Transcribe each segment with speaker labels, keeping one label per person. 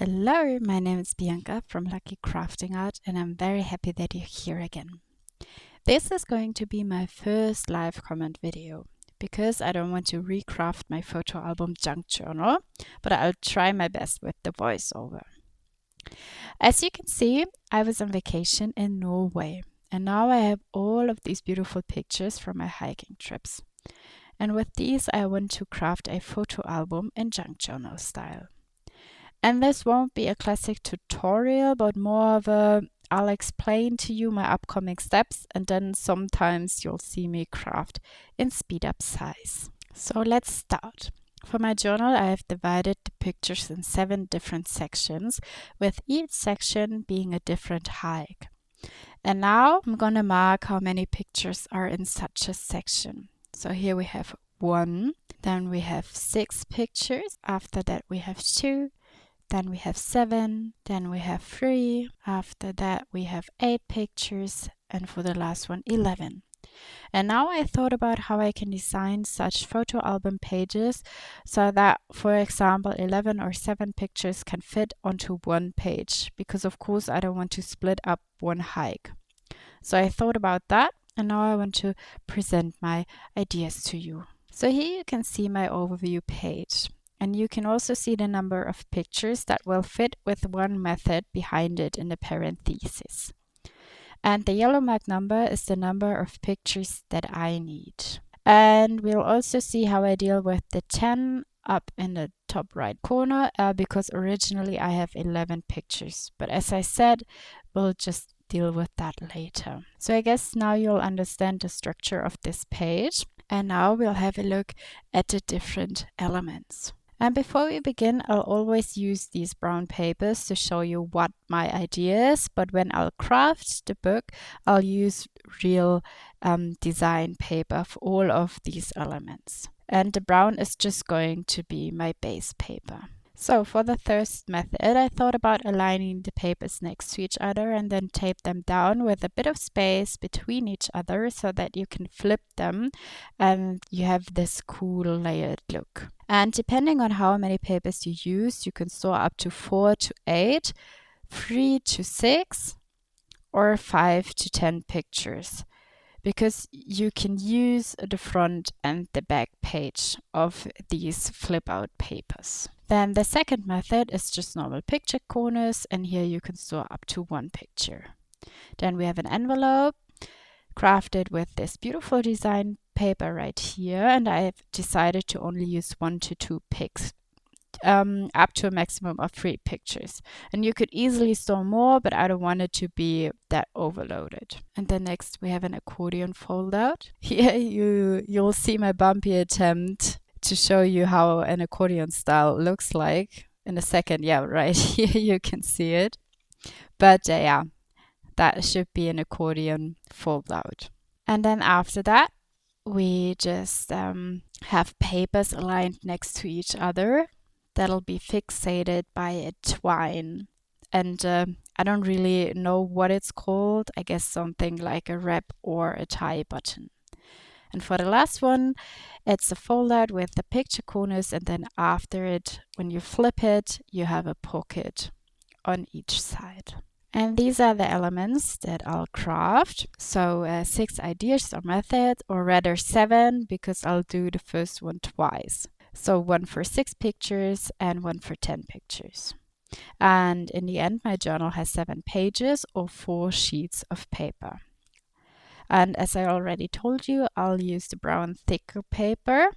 Speaker 1: Hello, my name is Bianca from Lucky Crafting Art, and I'm very happy that you're here again. This is going to be my first live comment video because I don't want to recraft my photo album junk journal, but I'll try my best with the voiceover. As you can see, I was on vacation in Norway, and now I have all of these beautiful pictures from my hiking trips. And with these, I want to craft a photo album in junk journal style. And this won't be a classic tutorial, but more of a I'll explain to you my upcoming steps, and then sometimes you'll see me craft in speed up size. So let's start. For my journal, I have divided the pictures in 7 different sections, with each section being a different hike. And now I'm gonna mark how many pictures are in such a section. So here we have 1, then we have 6 pictures, after that we have 2, then we have 7, then we have 3, after that we have 8 pictures, and for the last one 11. And now I thought about how I can design such photo album pages so that, for example, 11 or 7 pictures can fit onto one page, because of course I don't want to split up one hike. So I thought about that, and now I want to present my ideas to you. So here you can see my overview page. And you can also see the number of pictures that will fit with one method behind it in the parentheses. And the yellow mark number is the number of pictures that I need. And we'll also see how I deal with the 10 up in the top right corner, because originally I have 11 pictures. But as I said, we'll just deal with that later. So I guess now you'll understand the structure of this page. And now we'll have a look at the different elements. And before we begin, I'll always use these brown papers to show you what my idea is, but when I'll craft the book, I'll use real design paper for all of these elements. And the brown is just going to be my base paper. So for the first method, I thought about aligning the papers next to each other and then tape them down with a bit of space between each other so that you can flip them and you have this cool layered look. And depending on how many papers you use, you can store up to 4 to 8, 3 to 6, or 5 to 10 pictures, because you can use the front and the back page of these flip out papers. Then the second method is just normal picture corners, and here you can store up to 1 picture. Then we have an envelope crafted with this beautiful design paper right here, and I've decided to only use 1 to 2 pics, up to a maximum of 3 pictures. And you could easily store more, but I don't want it to be that overloaded. And then next we have an accordion fold out. Here you'll see my bumpy attempt to show you how an accordion style looks like in a second. Yeah, right here you can see it. But yeah, that should be an accordion fold out. And then after that, we just have papers aligned next to each other. That'll be fixated by a twine. And I don't really know what it's called. I guess something like a wrap or a tie button. And for the last one, it's a fold out with the picture corners, and then after it, when you flip it, you have a pocket on each side. And these are the elements that I'll craft. So 6 ideas or methods, or rather 7, because I'll do the first one twice. So 1 for 6 pictures and 1 for 10 pictures. And in the end, my journal has 7 pages or 4 sheets of paper. And as I already told you, I'll use the brown thicker paper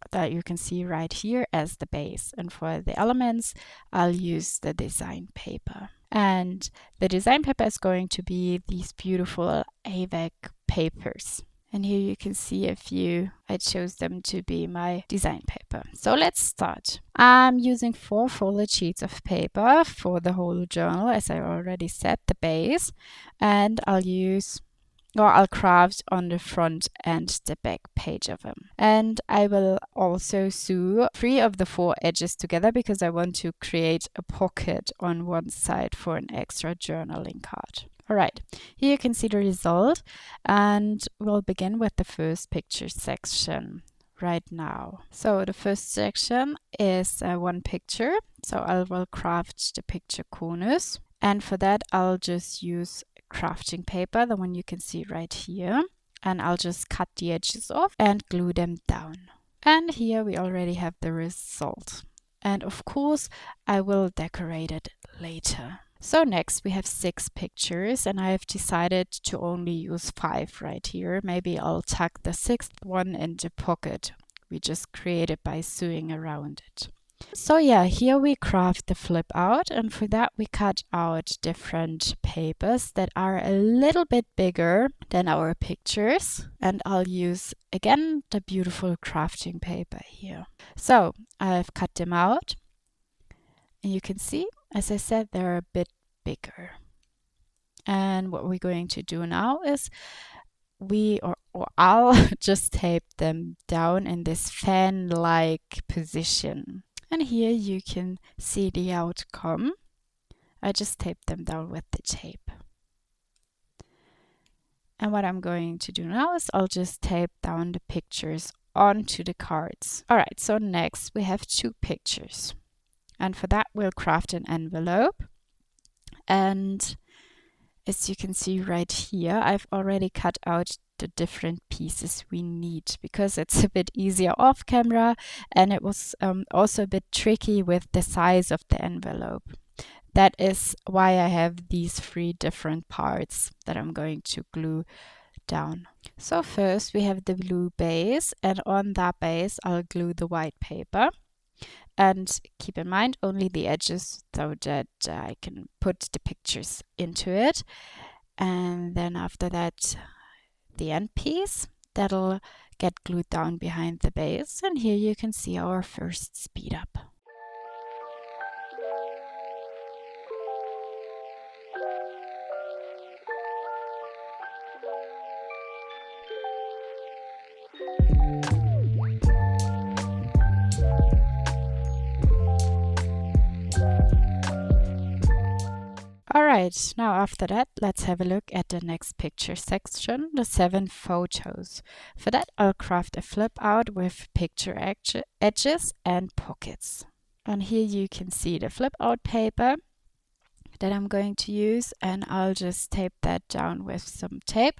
Speaker 1: that you can see right here as the base. And for the elements, I'll use the design paper. And the design paper is going to be these beautiful AVEC papers. And here you can see a few. I chose them to be my design paper. So let's start. I'm using 4 folded sheets of paper for the whole journal, as I already said, the base. And I'll craft on the front and the back page of them. And I will also sew 3 of the 4 edges together because I want to create a pocket on one side for an extra journaling card. Alright, here you can see the result, and we'll begin with the first picture section. right now. So the first section is one picture. So I will craft the picture corners. And for that, I'll just use crafting paper, the one you can see right here. And I'll just cut the edges off and glue them down. And here we already have the result. And of course, I will decorate it later. So next we have 6 pictures, and I have decided to only use 5 right here. Maybe I'll tuck the 6th one in the pocket we just created by sewing around it. So yeah, here we craft the flip out, and for that we cut out different papers that are a little bit bigger than our pictures, and I'll use again the beautiful crafting paper here. So I've cut them out, and you can see, as I said, they're a bit bigger. And what we're going to do now is I'll just tape them down in this fan-like position. And here you can see the outcome. I just taped them down with the tape. And what I'm going to do now is I'll just tape down the pictures onto the cards. All right, so next we have 2 pictures. And for that, we'll craft an envelope. And as you can see right here, I've already cut out the different pieces we need because it's a bit easier off camera, and it was also a bit tricky with the size of the envelope. That is why I have these 3 different parts that I'm going to glue down. So first we have the blue base, and on that base I'll glue the white paper. And keep in mind only the edges so that I can put the pictures into it. And then after that, the end piece that'll get glued down behind the base. And here you can see our first speed up. Alright, now after that, let's have a look at the next picture section, the 7 photos. For that, I'll craft a flip out with picture edges and pockets. And here you can see the flip out paper that I'm going to use, and I'll just tape that down with some tape.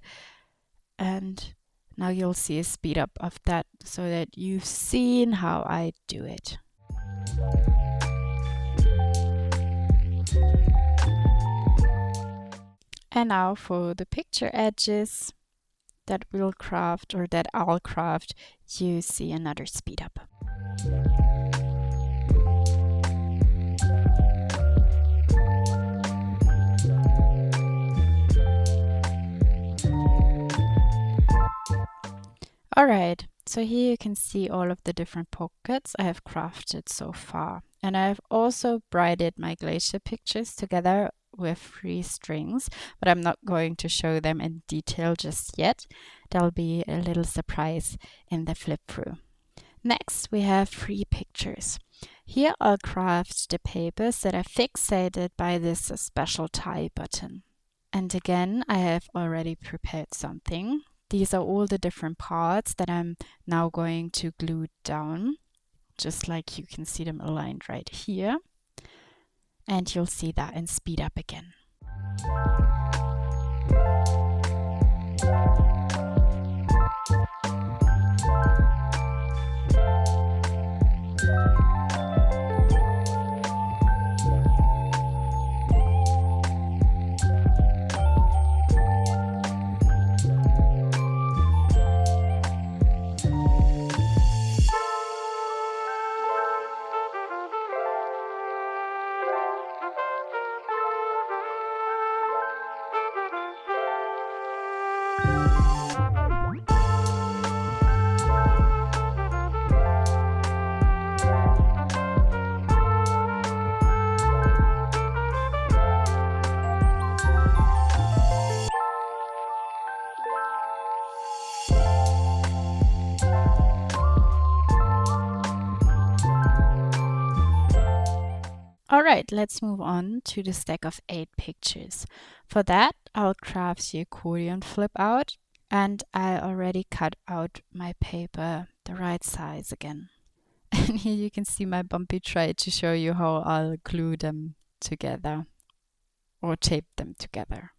Speaker 1: And now you'll see a speed up of that so that you've seen how I do it. And now for the picture edges that we'll craft, or that I'll craft, you see another speed up. Alright, so here you can see all of the different pockets I have crafted so far. And I've also braided my glacier pictures together with 3 strings, but I'm not going to show them in detail just yet. There'll be a little surprise in the flip through. Next, we have 3 pictures. Here I'll craft the papers that are fixated by this special tie button. And again, I have already prepared something. These are all the different parts that I'm now going to glue down, just like you can see them aligned right here. And you'll see that in speed up again. Alright, let's move on to the stack of 8 pictures. For that, I'll craft the accordion flip out, and I already cut out my paper the right size again. And here you can see my bumpy tray to show you how I'll glue them together or tape them together.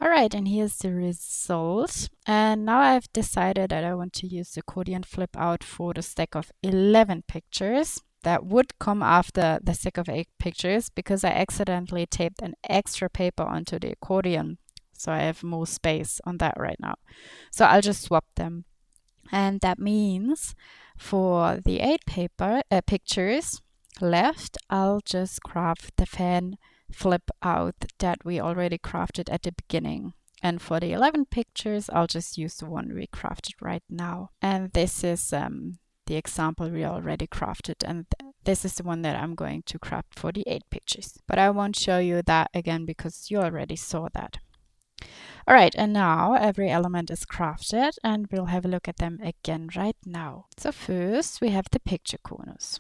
Speaker 1: Alright, and here's the result. And now I've decided that I want to use the accordion flip out for the stack of 11 pictures that would come after the stack of 8 pictures, because I accidentally taped an extra paper onto the accordion. So I have more space on that right now. So I'll just swap them. And that means for the 8 pictures left, I'll just craft the fan flip out that we already crafted at the beginning. And for the 11 pictures, I'll just use the one we crafted right now. And this is the example we already crafted, and this is the one that I'm going to craft for the 8 pictures. But I won't show you that again because you already saw that. Alright, and now every element is crafted, and we'll have a look at them again right now. So first we have the picture corners,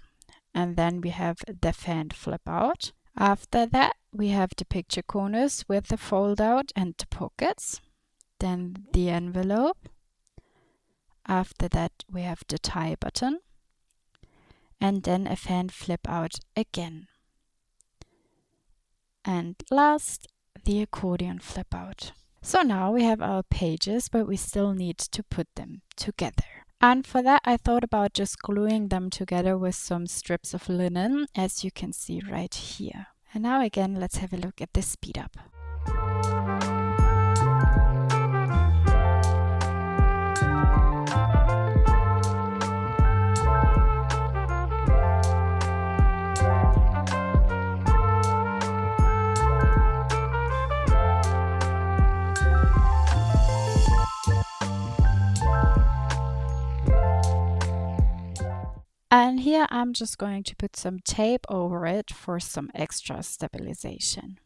Speaker 1: and then we have the fan flip out. After that, we have the picture corners with the fold out and the pockets. Then the envelope. After that, we have the tie button. And then a fan flip out again. And last, the accordion flip out. So now we have our pages, but we still need to put them together. And for that, I thought about just gluing them together with some strips of linen, as you can see right here. And now again, let's have a look at the speed up. And here I'm just going to put some tape over it for some extra stabilization.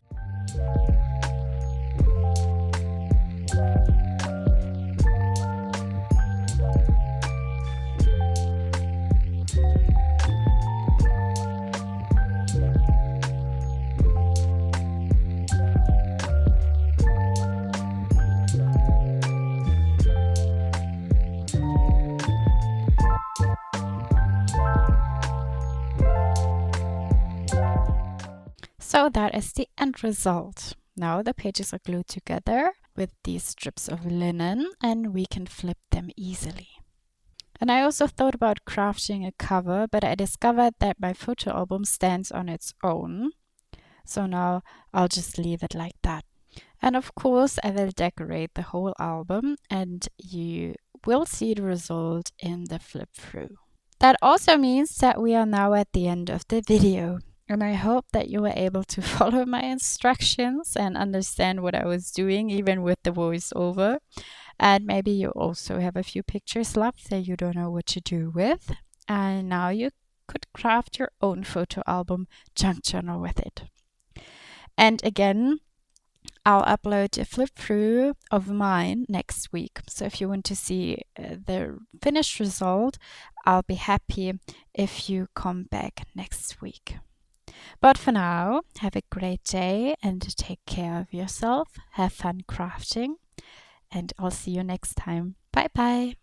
Speaker 1: So that is the end result. Now the pages are glued together with these strips of linen, and we can flip them easily. And I also thought about crafting a cover, but I discovered that my photo album stands on its own. So now I'll just leave it like that. And of course, I will decorate the whole album, and you will see the result in the flip through. That also means that we are now at the end of the video. And I hope that you were able to follow my instructions and understand what I was doing, even with the voiceover. And maybe you also have a few pictures left that you don't know what to do with. And now you could craft your own photo album junk journal with it. And again, I'll upload a flip through of mine next week. So if you want to see the finished result, I'll be happy if you come back next week. But for now, have a great day and take care of yourself. Have fun crafting, and I'll see you next time. Bye bye.